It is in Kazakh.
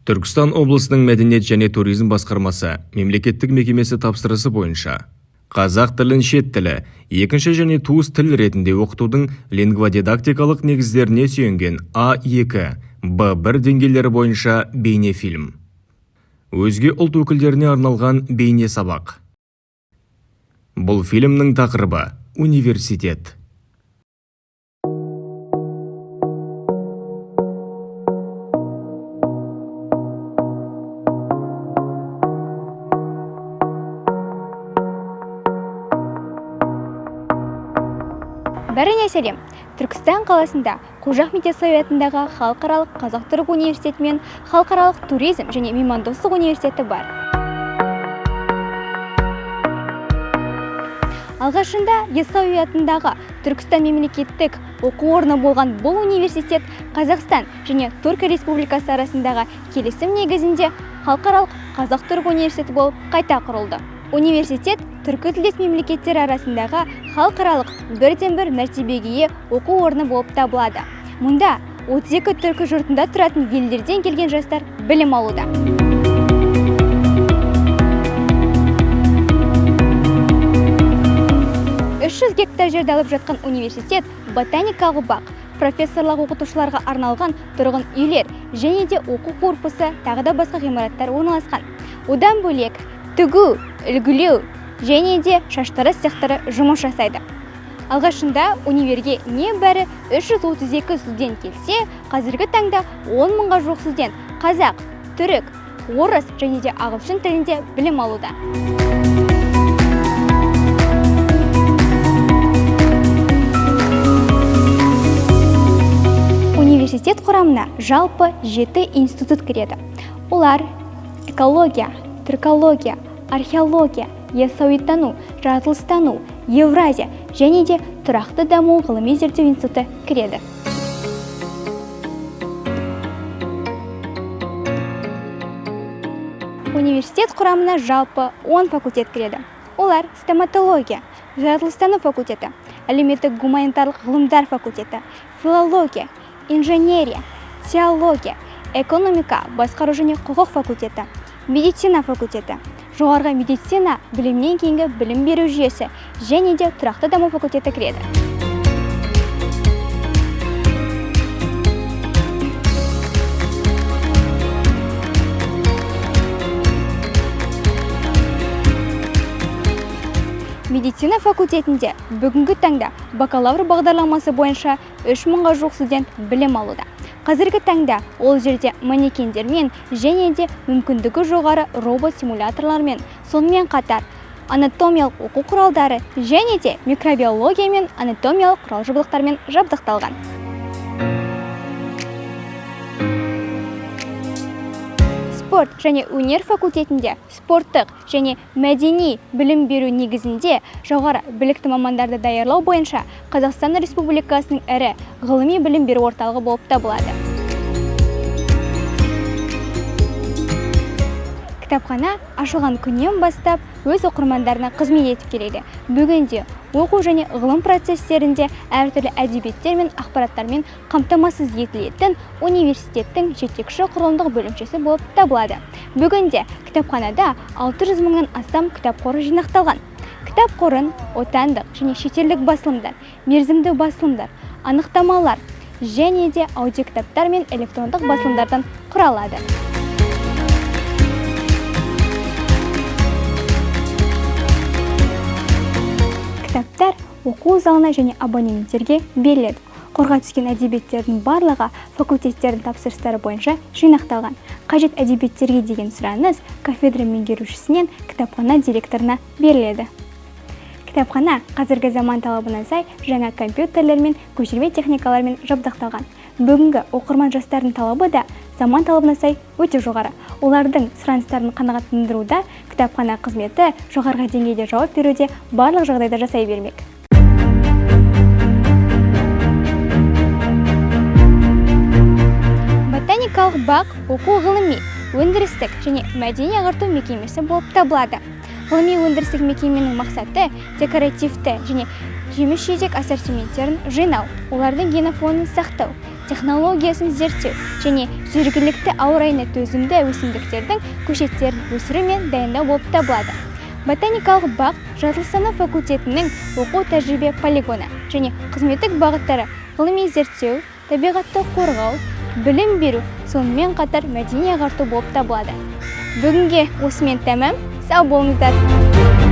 Түркістан облысының мәдениет және туризм басқармасы мемлекеттік мекемесі тапсырысы бойынша қазақ тілін шет тілі, екінші және туыс тіл ретінде оқытудың лингводидактикалық негіздеріне сүйенген А2, Б1 деңгейлері бойынша бейнефильм. Өзге ұлт өкілдеріне арналған бейне сабақ. Бұл фильмнің тақырыбы университет. Бәріне сәлем. Түркістан қаласында Қожа Ахмет Яссауи атындағы халықаралық қазақ-түрік университеті мен халықаралық туризм және меймандостық университеті бар. Алғашында Яссауи атындағы Түркістан мемлекеттік оқу орны болған бұл университет Қазақстан және Түркия Республикасы арасындағы келісім негізінде халықаралық қазақ-түрік университеті болып қайта құрылды. Университет түркі тілдес мемлекеттер арасындағы халықаралық бірден-бір мәртебеге ие оқу орны болып табылады. Мұнда 32 түркі жұртында тұратын елдерден келген жастар білім алуда. Гектар жерді алып жатқан университет ботаникалық бақ, профессорлық оқытушыларға арналған тұрғын үйлер және де оқу корпусы тағы да басқа ғимараттар орналасқан. Одан бөлек тігу, үлгілеу және де шаштараз цехтары жұмыс жасайды. Алғашында универге небәрі 332 студент келсе, қазіргі таңда 10 мыңға жуық студент қазақ, түрік, орыс және де ағылшын тілінде білім алуда. Университет құрамына жалпы 7 институт кіреді. Олар экология, түркология, археология, яссауитану, жаратылыстану, Евразия және де тұрақты даму ғылыми зерттеу институты кіреді. Университет құрамына жалпы 10 факультет кіреді. Олар стоматология, жаратылыстану факультеті, әлеуметтік гуманитарлық ғылымдар факультеті, филология, инженерия, теология, экономика, басқару және құқық факультеті, медицина факультеті, жоғарғы медицина білімнен кейінгі білім беру жүйесі және де тұрақты даму факультеті кіреді. Медицина факультетінде бүгінгі таңда бакалавр бағдарламасы бойынша 3 мыңға жуық студент білім алуда. Қазіргі таңда ол жерде манекендермен және де мүмкіндігі жоғары робот-симуляторлармен, сонымен қатар анатомиялық оқу құралдары және де микробиология мен анатомиялық құрал-жабдықтармен жабдықталған. Спорт және өнер факультетінде спорттық және мәдени білім беру негізінде жоғары білікті мамандарды даярлау бойынша Қазақстан Республикасының ірі ғылыми білім беру орталығы болып табылады. Кітапхана ашылған күннен бастап өз оқырмандарына қызмет етіп келеді. Бүгінде оқу және ғылым процестерінде әртүрлі әдебиеттер мен ақпараттармен қамтамасыз етілетін университеттің жетекші құрылымдық бөлімшесі болып табылады. Бүгінде кітапханада 600 мыңнан астам кітап қоры жинақталған. Кітап қорын отандық және шетелдік басылымдар, мерзімді басылымдар, анықтамалар және де аудиокітаптар мен электрондық басылымдардан құралады. Кітаптар оқу залына және абонементтерге беріледі. Қорға түскен әдебиеттердің барлығы факультеттердің тапсырыстары бойынша жинақталған. Қажет әдебиеттерге деген сұраныс кафедра меңгерушісінен кітапхана директорына беріледі. Кітапхана қазіргі заман талабына сай жаңа компьютерлер мен көшірме техникалармен жабдықталған. Бүгінгі оқырман жастардың талабы да заман талабына сай өте жоғары. Олардың сұраныстарын қанағаттандыруда кітапхана қызметі жоғарғы деңгейде жауап беруде барлық жағдайда жасай бермек. Ботаникалық бақ оқу ғылыми, өндірістік және мәдени ағарту мекемесі болып табылады. Ғылыми өндірістік мекеменің мақсаты декоративті және жеміс-жидек ассортименттерін жинау, олардың генофонын сақтау, технологиясын зерттеу және жергілікті ауа райына төзімді өсімдіктердің көшеттерін өсіру мен дайындау болып табылады. Ботаникалық бақ жаратылыстану факультетінің оқу тәжірибе полигоны және қызметтік бағыттары ғылыми зерттеу, табиғатты қорғау, білім беру, сонымен қатар мәдени ағарту болып табылады. Бүгінге осымен тәмам, сау болыңыздар.